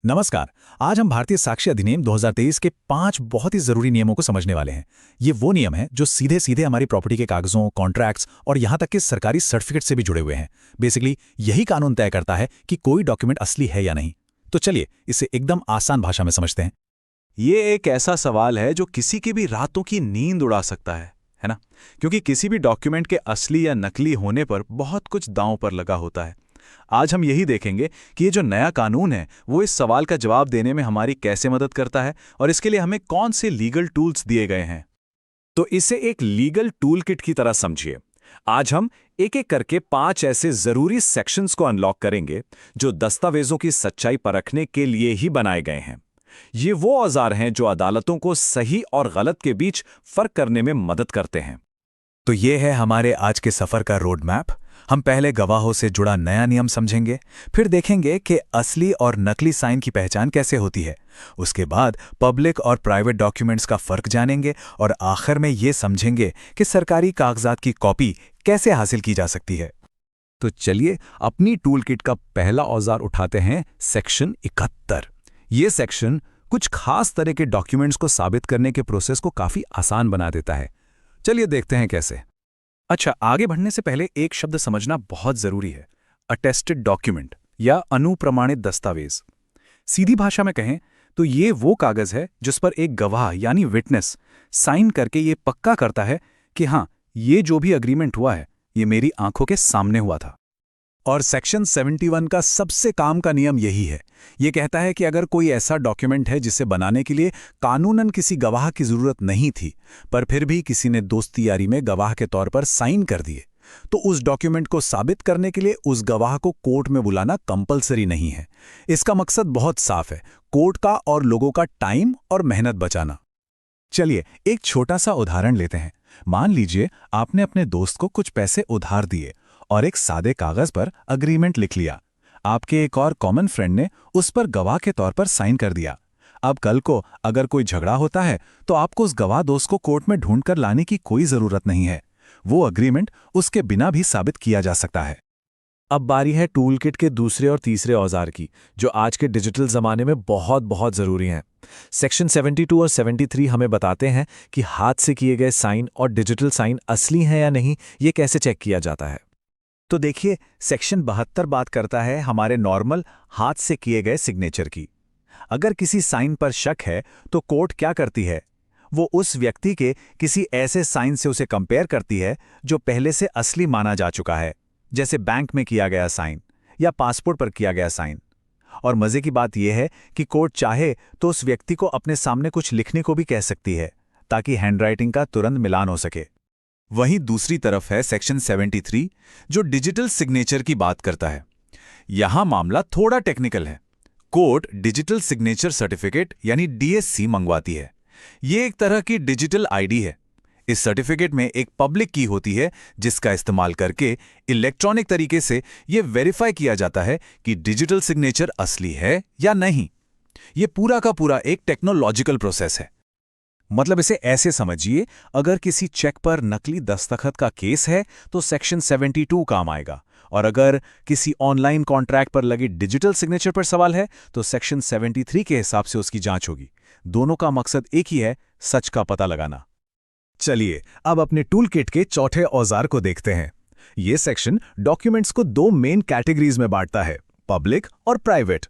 नमस्कार। आज हम भारतीय साक्ष्य अधिनियम 2023 के 5 बहुत ही जरूरी नियमों को समझने वाले हैं। ये वो नियम हैं जो सीधे सीधे हमारी प्रॉपर्टी के कागजों, कॉन्ट्रैक्ट्स और यहाँ तक कि सरकारी सर्टिफिकेट से भी जुड़े हुए हैं। बेसिकली यही कानून तय करता है कि कोई डॉक्यूमेंट असली है या नहीं। तो चलिए इसे एकदम आसान भाषा में समझते हैं। ये एक ऐसा सवाल है जो किसी की भी रातों की नींद उड़ा सकता है ना? क्योंकि किसी भी डॉक्यूमेंट के असली या नकली होने पर बहुत कुछ दांव पर लगा होता है। आज हम यही देखेंगे कि ये जो नया कानून है वो इस सवाल का जवाब देने में हमारी कैसे मदद करता है और इसके लिए हमें कौन से लीगल टूल्स दिए गए हैं। तो इसे एक लीगल टूल किट की तरह समझिए। आज हम एक एक करके 5 ऐसे जरूरी सेक्शंस को अनलॉक करेंगे जो दस्तावेजों की सच्चाई परखने के लिए ही बनाए गए हैं। ये वो औजार हैं जो अदालतों को सही और गलत के बीच फर्क करने में मदद करते हैं। तो ये है हमारे आज के सफर का रोड मैप। हम पहले गवाहों से जुड़ा नया नियम समझेंगे, फिर देखेंगे कि असली और नकली साइन की पहचान कैसे होती है। उसके बाद पब्लिक और प्राइवेट डॉक्यूमेंट्स का फर्क जानेंगे और आखिर में ये समझेंगे कि सरकारी कागजात की कॉपी कैसे हासिल की जा सकती है। तो चलिए अपनी टूल किट का पहला औजार उठाते हैं, सेक्शन 71। ये सेक्शन कुछ खास तरह के डॉक्यूमेंट्स को साबित करने के प्रोसेस को काफी आसान बना देता है। चलिए देखते हैं कैसे। अच्छा, आगे बढ़ने से पहले एक शब्द समझना बहुत जरूरी है, अटेस्टेड डॉक्यूमेंट या अनुप्रमाणित दस्तावेज। सीधी भाषा में कहें तो ये वो कागज है जिस पर एक गवाह यानी विटनेस साइन करके ये पक्का करता है कि हाँ, ये जो भी अग्रीमेंट हुआ है ये मेरी आंखों के सामने हुआ था। और सेक्शन 71 का सबसे काम का नियम यही है। ये कहता है कि अगर कोई ऐसा डॉक्यूमेंट है जिसे बनाने के लिए कानूनन किसी गवाह की जरूरत नहीं थी, पर फिर भी किसी ने दोस्ती यारी में गवाह के तौर पर साइन कर दिए, तो उस डॉक्यूमेंट को साबित करने के लिए उस गवाह को कोर्ट में बुलाना कंपलसरी नहीं है। इसका मकसद बहुत साफ है, कोर्ट का और लोगों का टाइम और मेहनत बचाना। चलिए एक छोटा सा उदाहरण लेते हैं। मान लीजिए आपने अपने दोस्त को कुछ पैसे उधार दिए और एक सादे कागज पर अग्रीमेंट लिख लिया। आपके एक और कॉमन फ्रेंड ने उस पर गवाह के तौर पर साइन कर दिया। अब कल को अगर कोई झगड़ा होता है तो आपको उस गवाह दोस्त को कोर्ट में ढूंढ कर लाने की कोई जरूरत नहीं है। वो अग्रीमेंट उसके बिना भी साबित किया जा सकता है। अब बारी है टूल किट के दूसरे और तीसरे औजार की, जो आज के डिजिटल जमाने में बहुत बहुत जरूरी हैं। सेक्शन 72 और 73 हमें बताते हैं कि हाथ से किए गए साइन और डिजिटल साइन असली हैं या नहीं, ये कैसे चेक किया जाता है। तो देखिए, सेक्शन 72 बात करता है हमारे नॉर्मल हाथ से किए गए सिग्नेचर की। अगर किसी साइन पर शक है तो कोर्ट क्या करती है, वो उस व्यक्ति के किसी ऐसे साइन से उसे कंपेयर करती है जो पहले से असली माना जा चुका है, जैसे बैंक में किया गया साइन या पासपोर्ट पर किया गया साइन। और मजे की बात यह है कि कोर्ट चाहे तो उस व्यक्ति को अपने सामने कुछ लिखने को भी कह सकती है, ताकि हैंडराइटिंग का तुरंत मिलान हो सके। वहीं दूसरी तरफ है सेक्शन 73, जो डिजिटल सिग्नेचर की बात करता है। यहां मामला थोड़ा टेक्निकल है। कोर्ट डिजिटल सिग्नेचर सर्टिफिकेट यानी डीएससी मंगवाती है। ये एक तरह की डिजिटल आईडी है। इस सर्टिफिकेट में एक पब्लिक की होती है जिसका इस्तेमाल करके इलेक्ट्रॉनिक तरीके से यह वेरीफाई किया जाता है कि डिजिटल सिग्नेचर असली है या नहीं। यह पूरा का पूरा एक टेक्नोलॉजिकल प्रोसेस है। मतलब इसे ऐसे समझिए, अगर किसी चेक पर नकली दस्तखत का केस है तो सेक्शन 72 काम आएगा, और अगर किसी ऑनलाइन कॉन्ट्रैक्ट पर लगी डिजिटल सिग्नेचर पर सवाल है तो सेक्शन 73 के हिसाब से उसकी जांच होगी। दोनों का मकसद एक ही है, सच का पता लगाना। चलिए अब अपने टूल किट के चौथे औजार को देखते हैं। यह सेक्शन डॉक्यूमेंट्स को 2 मेन कैटेगरीज में बांटता है, पब्लिक और प्राइवेट।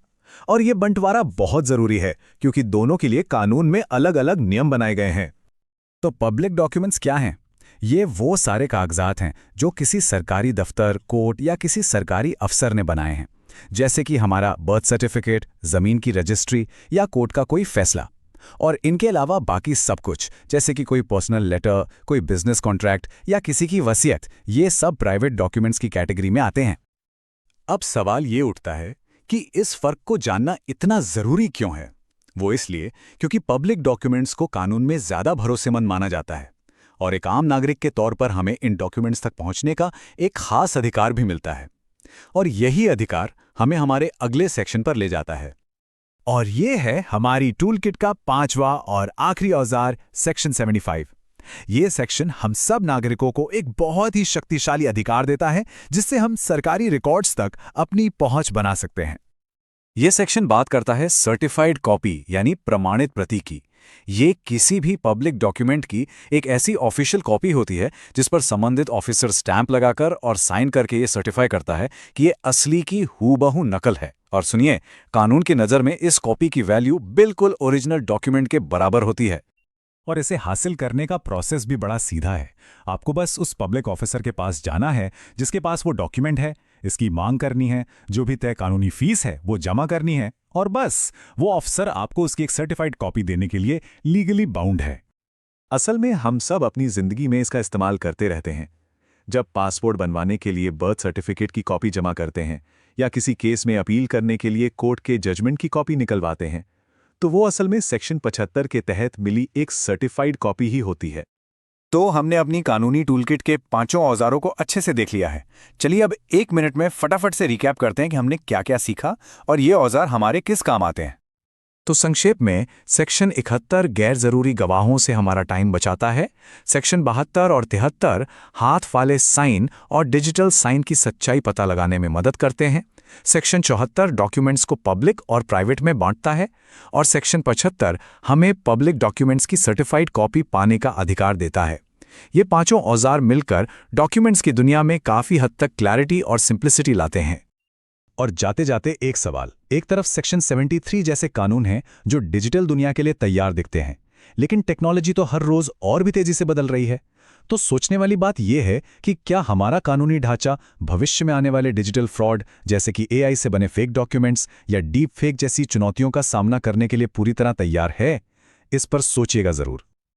और यह बंटवारा बहुत जरूरी है क्योंकि दोनों के लिए कानून में अलग अलग नियम बनाए गए हैं। तो पब्लिक डॉक्यूमेंट्स क्या हैं? ये वो सारे कागजात हैं जो किसी सरकारी दफ्तर, कोर्ट या किसी सरकारी अफसर ने बनाए हैं, जैसे कि हमारा बर्थ सर्टिफिकेट, जमीन की रजिस्ट्री या कोर्ट का कोई फैसला। और इनके अलावा बाकी सब कुछ, जैसे कि कोई पर्सनल लेटर, कोई बिजनेस कॉन्ट्रैक्ट या किसी की वसीयत, ये सब प्राइवेट डॉक्यूमेंट्स की कैटेगरी में आते हैं। अब सवाल ये उठता है कि इस फर्क को जानना इतना जरूरी क्यों है? वो इसलिए क्योंकि पब्लिक डॉक्यूमेंट्स को कानून में ज्यादा भरोसेमंद माना जाता है और एक आम नागरिक के तौर पर हमें इन डॉक्यूमेंट्स तक पहुंचने का एक खास अधिकार भी मिलता है। और यही अधिकार हमें हमारे अगले सेक्शन पर ले जाता है। और ये है हमारी टूल किट का 5वां और आखिरी औजार, सेक्शन 75। ये सेक्शन हम सब नागरिकों को एक बहुत ही शक्तिशाली अधिकार देता है जिससे हम सरकारी रिकॉर्ड्स तक अपनी पहुंच बना सकते हैं। ये सेक्शन बात करता है सर्टिफाइड कॉपी यानी प्रमाणित प्रति की। ये किसी भी पब्लिक डॉक्यूमेंट की एक ऐसी ऑफिशियल कॉपी होती है जिस पर संबंधित ऑफिसर स्टैंप लगाकर और साइन करके ये सर्टिफाई करता है कि ये असली की हूबहू नकल है। और सुनिए, कानून की नज़र में इस कॉपी की वैल्यू बिल्कुल ओरिजिनल डॉक्यूमेंट के बराबर होती है। और इसे हासिल करने का प्रोसेस भी बड़ा सीधा है। आपको बस उस पब्लिक ऑफिसर के पास जाना है जिसके पास वो डॉक्यूमेंट है, इसकी मांग करनी है, जो भी तय कानूनी फीस है वो जमा करनी है, और बस वो ऑफिसर आपको उसकी एक सर्टिफाइड कॉपी देने के लिए लीगली बाउंड है। असल में हम सब अपनी जिंदगी में इसका इस्तेमाल करते रहते हैं। जब पासपोर्ट बनवाने के लिए बर्थ सर्टिफिकेट की कॉपी जमा करते हैं या किसी केस में अपील करने के लिए कोर्ट के जजमेंट की कॉपी निकलवाते हैं, तो वो असल में सेक्शन 75 के तहत मिली एक सर्टिफाइड कॉपी ही होती है। तो हमने अपनी कानूनी टूलकिट के 5 औजारों को अच्छे से देख लिया है। चलिए अब 1 मिनट में फटाफट से रिकैप करते हैं कि हमने क्या क्या सीखा और ये औजार हमारे किस काम आते हैं। तो संक्षेप में, सेक्शन 71 गैर जरूरी गवाहों से हमारा टाइम बचाता है। सेक्शन 72 और 73 हाथ वाले साइन और डिजिटल साइन की सच्चाई पता लगाने में मदद करते हैं। सेक्शन 74 डॉक्यूमेंट्स को पब्लिक और प्राइवेट में बांटता है। और सेक्शन 75 हमें पब्लिक डॉक्यूमेंट्स की सर्टिफाइड कॉपी पाने का अधिकार देता है। ये 5 औजार मिलकर डॉक्यूमेंट्स की दुनिया में काफ़ी हद तक क्लैरिटी और सिंप्लिसिटी लाते हैं। और जाते जाते एक सवाल, एक तरफ सेक्शन 73 जैसे कानून हैं जो डिजिटल दुनिया के लिए तैयार दिखते हैं, लेकिन टेक्नोलॉजी तो हर रोज और भी तेजी से बदल रही है। तो सोचने वाली बात यह है कि क्या हमारा कानूनी ढांचा भविष्य में आने वाले डिजिटल फ्रॉड जैसे कि AI से बने फेक डॉक्यूमेंट्स या डीप फेक जैसी चुनौतियों का सामना करने के लिए पूरी तरह तैयार है? इस पर सोचिएगा जरूर।